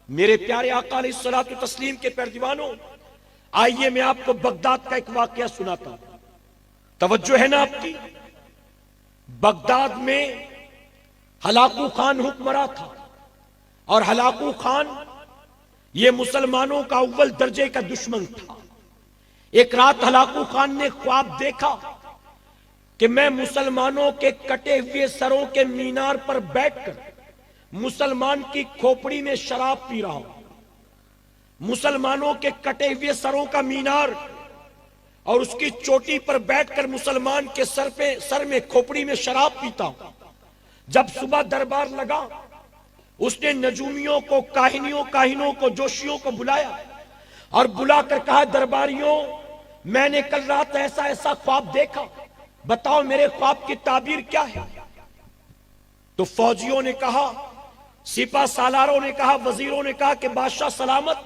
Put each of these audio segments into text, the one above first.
میرے پیارے آقا علیہ الصلوۃ والتسلیم کے پیروانوں، آئیے میں آپ کو بغداد کا ایک واقعہ سناتا ہوں۔ توجہ ہے نا آپ کی؟ بغداد میں ہلاکو خان حکمراں تھا، اور ہلاکو خان یہ مسلمانوں کا اول درجے کا دشمن تھا۔ ایک رات ہلاکو خان نے خواب دیکھا کہ میں مسلمانوں کے کٹے ہوئے سروں کے مینار پر بیٹھ کر مسلمان کی کھوپڑی میں شراب پی رہا ہوں۔ مسلمانوں کے کٹے ہوئے سروں کا مینار اور اس کی چوٹی پر بیٹھ کر مسلمان کے سر میں کھوپڑی میں شراب پیتا ہوں۔ جب صبح دربار لگا، اس نے نجومیوں کو، کاہنوں کو، جوشیوں کو بلایا اور بلا کر کہا، درباریوں، میں نے کل رات ایسا خواب دیکھا، بتاؤ میرے خواب کی تعبیر کیا ہے؟ تو فوجیوں نے کہا، سپہ سالاروں نے کہا، وزیروں نے کہا کہ بادشاہ سلامت،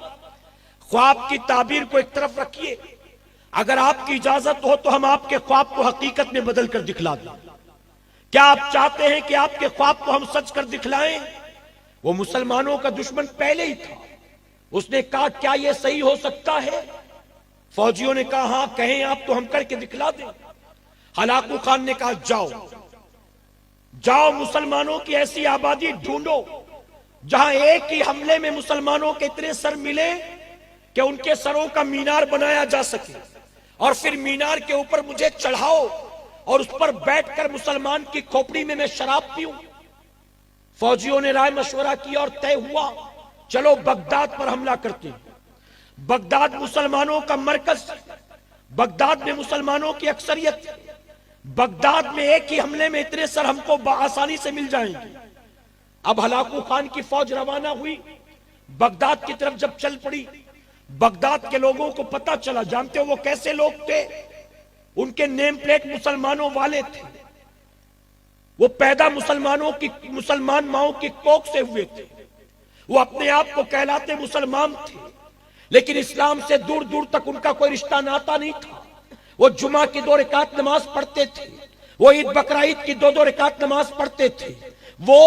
خواب کی تعبیر کو ایک طرف رکھیے، اگر آپ کی اجازت ہو تو ہم آپ کے خواب کو حقیقت میں بدل کر دکھلا دیں۔ کیا آپ چاہتے ہیں کہ آپ کے خواب کو ہم سچ کر دکھلائیں؟ وہ مسلمانوں کا دشمن پہلے ہی تھا۔ اس نے کہا، کیا یہ صحیح ہو سکتا ہے؟ فوجیوں نے کہا، ہاں کہیں آپ تو ہم کر کے دکھلا دیں۔ ہلاکو خان نے کہا، جاؤ مسلمانوں کی ایسی آبادی ڈھونڈو جہاں ایک ہی حملے میں مسلمانوں کے اتنے سر ملے کہ ان کے سروں کا مینار بنایا جا سکے، اور پھر مینار کے اوپر مجھے چڑھاؤ اور اس پر بیٹھ کر مسلمان کی کھوپڑی میں شراب پیوں۔ فوجیوں نے رائے مشورہ کیا اور طے ہوا، چلو بغداد پر حملہ کرتے ہیں۔ بغداد مسلمانوں کا مرکز، بغداد میں مسلمانوں کی اکثریت، بغداد میں ایک ہی حملے میں اتنے سر ہم کو بآسانی سے مل جائیں گے۔ اب ہلاکو خان کی فوج روانہ ہوئی، بغداد کی طرف جب چل پڑی، بغداد کے لوگوں کو پتا چلا، جانتے ہو وہ کیسے لوگ تھے؟ ان کے نیم پلیٹ مسلمانوں والے تھے، وہ پیدا مسلمان ماؤں کی کوکھ سے ہوئے تھے، وہ اپنے آپ کو کہلاتے مسلمان تھے، لیکن اسلام سے دور دور تک ان کا کوئی رشتہ ناتا نہیں تھا۔ وہ جمعہ کی 2 رکعت نماز پڑھتے تھے، وہ عید بقرہ عید کی 2 رکعت نماز پڑھتے تھے، وہ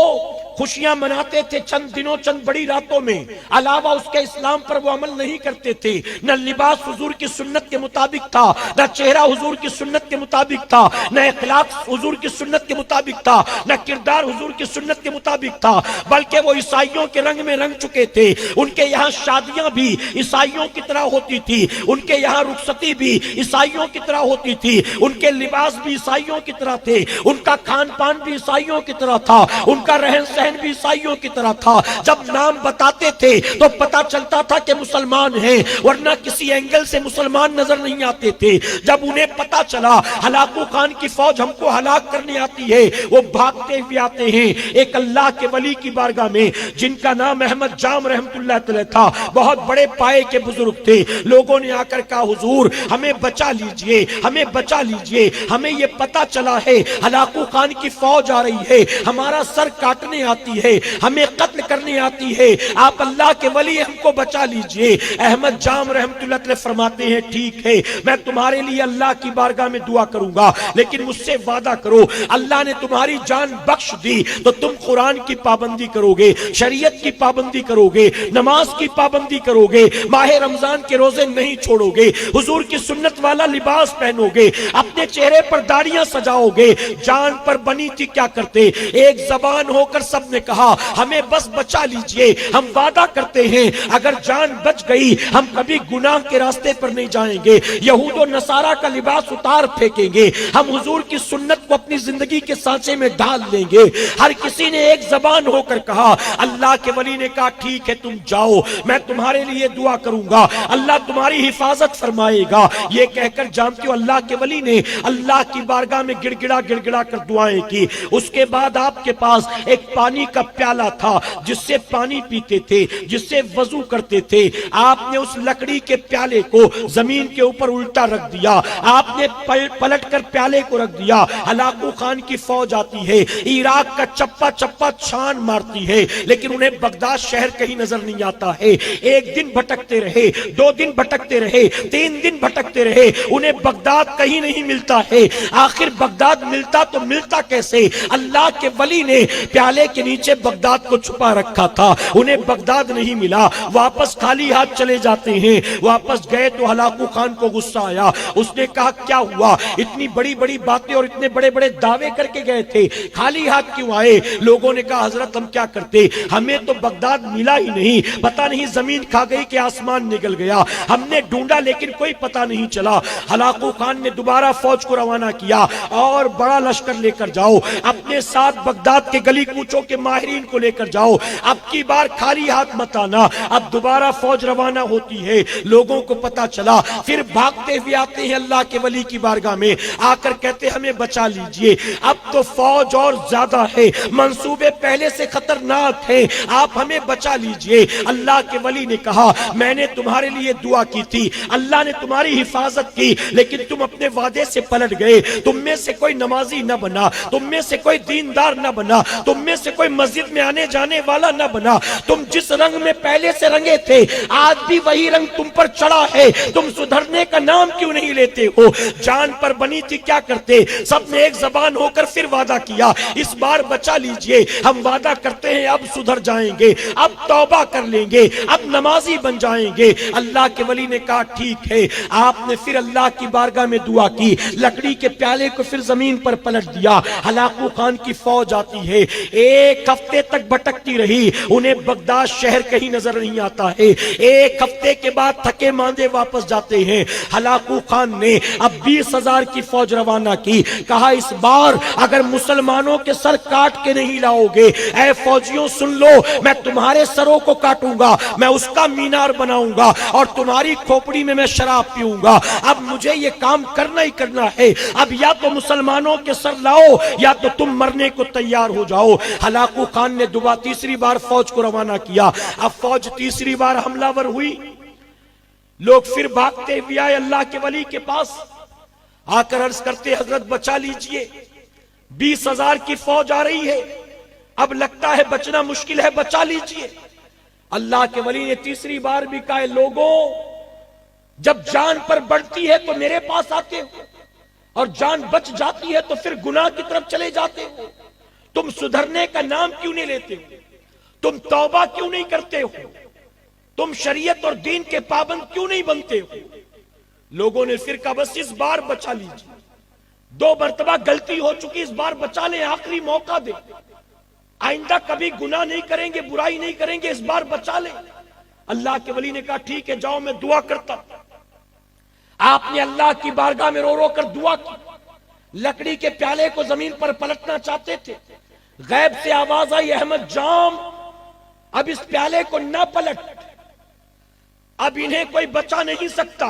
خوشیاں مناتے تھے چند دنوں، چند بڑی راتوں میں، علاوہ اس کے اسلام پر وہ عمل نہیں کرتے تھے۔ نہ لباس حضور کی سنت کے مطابق تھا، نہ چہرہ حضور کی سنت کے مطابق تھا، نہ اخلاق حضور کی سنت کے مطابق تھا، نہ کردار حضور کی سنت کے مطابق تھا، بلکہ وہ عیسائیوں کے رنگ میں رنگ چکے تھے۔ ان کے یہاں شادیاں بھی عیسائیوں کی طرح ہوتی تھی، ان کے یہاں رخصتی بھی عیسائیوں کی طرح ہوتی تھی، ان کے لباس بھی عیسائیوں کی طرح تھے، ان کا کھان پان بھی عیسائیوں کی طرح تھا، ان کا رہن سہن بھی عیسائیوں کی طرح تھا۔ جب نام بتاتے تھے تو پتا چلتا تھا کہ مسلمان ہیں، ورنہ کسی اینگل سے مسلمان نظر نہیں آتے تھے۔ جب انہیں پتا چلا ہلاکو خان کی فوج ہم کو ہلاک کرنے آتی ہے، وہ بھاگتے ہوئے آتے ہیں ایک اللہ کے ولی کی بارگاہ میں، جن کا نام احمد جام رحمت اللہ علیہ تھا، بہت بڑے پائے کے بزرگ تھے۔ لوگوں نے آ کر کہا، حضور ہمیں بچا لیجئے، ہمیں بچا لیجئے، ہمیں یہ پتا چلا ہے ہلاکو خان کی فوج آ رہی ہے، ہمارا سر کاٹنے آتی ہے، ہمیں قتل کرنے آتی ہے، آپ اللہ کے ولی ہم کو بچا لیجئے۔ احمد جام رحمت اللہ علیہ فرماتے ہیں، ٹھیک ہے میں تمہارے لیے اللہ کی بارگاہ میں دعا کروں گا، لیکن مجھ سے وعدہ کرو اللہ نے تمہاری جان بخش دی تو تم قرآن کی پابندی کرو گے، شریعت کی پابندی کرو گے، نماز کی پابندی کرو گے، ماہ رمضان کے روزے نہیں چھوڑو گے، حضور کی سنت والا لباس پہنو گے، اپنے چہرے پر داڑیاں سجاؤ گے۔ جان پر بنی تھی کیا کرتے؟ ایک زبان ہو کر سب نے کہا، ہمیں بس بچا لیجئے، ہم وعدہ کرتے ہیں اگر جان بچ گئی ہم کبھی گناہ کے راستے پر نہیں جائیں گے، یہود و نصارہ کا لباس اتار پھینکیں گے، ہم حضور کی سنت کو اپنی زندگی کے سانچے میں ڈال لیں گے۔ ہر کسی نے ایک زبان ہو کر کہا۔ اللہ کے ولی نے کہا، ٹھیک ہے تم جاؤ، میں تمہارے لیے دعا کروں گا، اللہ تمہاری حفاظت فرمائے گا۔ یہ کہہ کر جانتے ہو اللہ کے ولی نے اللہ کی بارگاہ میں گڑ گڑا کر دعائیں کی۔ اس کے بعد آپ کے پاس ایک پانی کا پیالہ تھا جس سے پانی پیتے تھے، جس سے وضو کرتے تھے۔ آپ نے اس لکڑی کے پیالے کو زمین کے اوپر الٹا رکھ دیا، آپ نے پلٹ کر پیالے کو رکھ دیا۔ ہلاکو خان کی فوج آتی ہے، عراق کا چپا چپا چھان مارتی ہے، لیکن انہیں بغداد شہر کہیں نظر نہیں آتا ہے۔ ایک دن بھٹکتے رہے، 2 دن بھٹکتے رہے، 3 دن بھٹکتے رہے، انہیں بغداد کہیں نہیں ملتا ہے۔ آخر بغداد ملتا تو ملتا کیسے؟ اللہ کے ولی نے نے پیالے کے نیچے بغداد کو چھپا رکھا تھا، انہیں بغداد نہیں ملا، واپس خالی ہاتھ چلے جاتے ہیں۔ واپس گئے تو ہلاکو خان کو غصہ آیا، اس نے کہا کیا ہوا، اتنی بڑی بڑی باتیں اور اتنے بڑے بڑے دعوے کر کے گئے تھے، خالی ہاتھ کیوں آئے؟ لوگوں نے کہا حضرت ہم کیا کرتے، ہمیں تو بغداد ملا ہی نہیں، پتہ نہیں زمین کھا گئی کہ آسمان نگل گیا، ہم نے ڈھونڈا لیکن کوئی پتہ نہیں چلا۔ ہلاکو خان نے دوبارہ فوج کو روانہ کیا، اور بڑا لشکر لے کر جاؤ، اپنے ساتھ بغداد کے گلی کوچوں کے ماہرین کو لے کر جاؤ، اب کی بار خالی ہاتھ مت آنا۔ اب دوبارہ فوج روانہ ہوتی ہے، لوگوں کو پتہ چلا، پھر بھاگتے ہوئے آتے ہیں اللہ کے ولی کی بارگاہ میں، آ کر کہتے ہمیں بچا لیجئے، اب تو فوج اور زیادہ ہے، منصوبے پہلے سے خطرناک ہیں، آپ ہمیں بچا لیجئے۔ اللہ کے ولی نے کہا میں نے تمہارے لیے دعا کی تھی، اللہ نے تمہاری حفاظت کی، لیکن تم اپنے وعدے سے پلٹ گئے، تم میں سے کوئی نمازی نہ بنا، تم میں سے کوئی دیندار نہ بنا، تم میں سے کوئی مسجد میں آنے جانے والا نہ بنا، تم جس رنگ میں پہلے سے رنگے تھے آج بھی وہی رنگ تم پر چڑھا ہے، تم سدھرنے کا نام کیوں نہیں لیتے ہو؟ جان پر بنی تھی کیا کرتے؟ سب نے ایک زبان ہو کر پھر وعدہ کیا اس بار بچا لیجئے، ہم وعدہ کرتے ہیں اب سدھر جائیں گے، اب توبہ کر لیں گے، اب نمازی بن جائیں گے۔ اللہ کے ولی نے کہا ٹھیک ہے، آپ نے پھر اللہ کی بارگاہ میں دعا کی، لکڑی کے پیالے کو پھر زمین پر پلٹ دیا، ہلاکو خان کی فوج آتی ہے، ایک ہفتے تک بھٹکتی رہی، انہیں بغداد شہر کہیں نظر نہیں آتا ہے، ایک ہفتے کے بعد تھکے ماندے واپس جاتے ہیں۔ ہلاکو خان نے اب 20,000 کی فوج روانہ کی، کہا اس بار اگر مسلمانوں کے سر کاٹ کے نہیں لاؤ گے، اے فوجیوں سن لو، میں تمہارے سروں کو کاٹوں گا، میں اس کا مینار بناؤں گا، اور تمہاری کھوپڑی میں شراب پیوں گا، اب مجھے یہ کام کرنا ہی کرنا ہے، اب یا تو مسلمانوں کے سر لاؤ یا تو تم مرنے کو تیار ہو جاؤ۔ ہلاکو خان نے تیسری بار فوج کو روانہ کیا، اب فوج تیسری بار حملہ ور ہوئی، لوگ پھر بھاگتے ہوئے آئے اللہ کے ولی کے پاس، آ کر عرض کرتے حضرت بچا لیجئے، 20,000 کی فوج آ رہی ہے، اب لگتا ہے بچنا مشکل ہے، بچا لیجئے۔ اللہ کے ولی نے تیسری بار بھی کہا لوگوں جب جان پر بڑھتی ہے تو میرے پاس آتے ہو، اور جان بچ جاتی ہے تو پھر گناہ کی طرف چلے جاتے ہو، تم سدھرنے کا نام کیوں نہیں لیتے ہو؟ تم توبہ کیوں نہیں کرتے ہو؟ تم شریعت اور دین کے پابند کیوں نہیں بنتے ہو؟ لوگوں نے پھر کہا بس اس بار بچا لیجیے، 2 مرتبہ غلطی ہو چکی، اس بار بچا لیں، آخری موقع دے، آئندہ کبھی گناہ نہیں کریں گے، برائی نہیں کریں گے، اس بار بچا لیں۔ اللہ کے ولی نے کہا ٹھیک ہے جاؤ میں دعا کرتا۔ آپ نے اللہ کی بارگاہ میں رو رو کر دعا کی، لکڑی کے پیالے کو زمین پر پلٹنا چاہتے تھے، غیب سے آواز آئی احمد جام اب اس پیالے کو نہ پلٹ، اب انہیں کوئی بچا نہیں سکتا،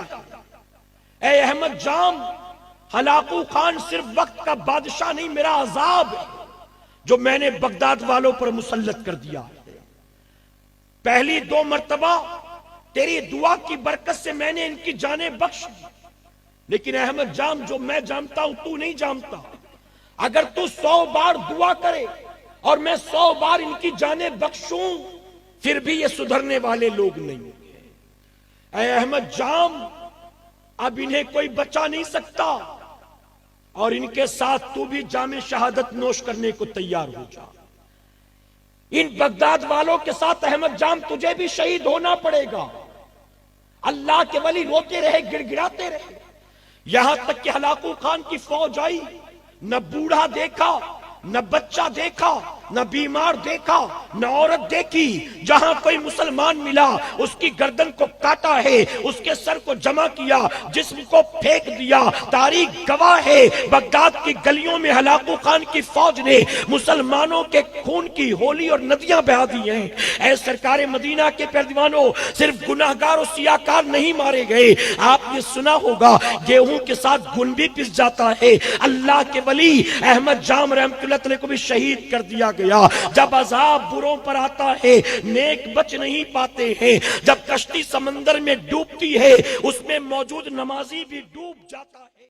اے احمد جام ہلاکو خان صرف وقت کا بادشاہ نہیں، میرا عذاب ہے جو میں نے بغداد والوں پر مسلط کر دیا۔ پہلی 2 مرتبہ تیری دعا کی برکت سے میں نے ان کی جانیں بخش دی، لیکن احمد جام جو میں جانتا ہوں تو نہیں جانتا، اگر تو 100 بار دعا کرے اور میں 100 بار ان کی جانیں بخشوں پھر بھی یہ سدھرنے والے لوگ نہیں۔ اے احمد جام اب انہیں کوئی بچا نہیں سکتا، اور ان کے ساتھ تو بھی جام شہادت نوش کرنے کو تیار ہو جا۔ ان بغداد والوں کے ساتھ احمد جام تجھے بھی شہید ہونا پڑے گا۔ اللہ کے ولی روتے رہے، گڑ گڑاتے رہے، یہاں تک کہ ہلاکو خان کی فوج آئی، نہ بوڑھا دیکھا، نہ بچہ دیکھا، نہ بیمار دیکھا، نہ عورت دیکھی، جہاں کوئی مسلمان ملا اس کی گردن کو کاٹا ہے، اس کے سر کو جمع کیا، جسم کو پھینک دیا۔ تاریخ گواہ ہے بغداد کی گلیوں میں ہلاکو خان کی فوج نے مسلمانوں کے خون کی ہولی اور ندیاں بہا دی ہیں۔ اے سرکار مدینہ کے پیروانوں، صرف گناہگار اور سیاہکار نہیں مارے گئے، آپ نے سنا ہوگا گیہوں کے ساتھ گن بھی پس جاتا ہے۔ اللہ کے ولی احمد جام رحمت اللہ علیہ کو بھی شہید کر دیا گیا۔ جب عذاب بروں پر آتا ہے نیک بچ نہیں پاتے ہیں، جب کشتی سمندر میں ڈوبتی ہے اس میں موجود نمازی بھی ڈوب جاتا ہے۔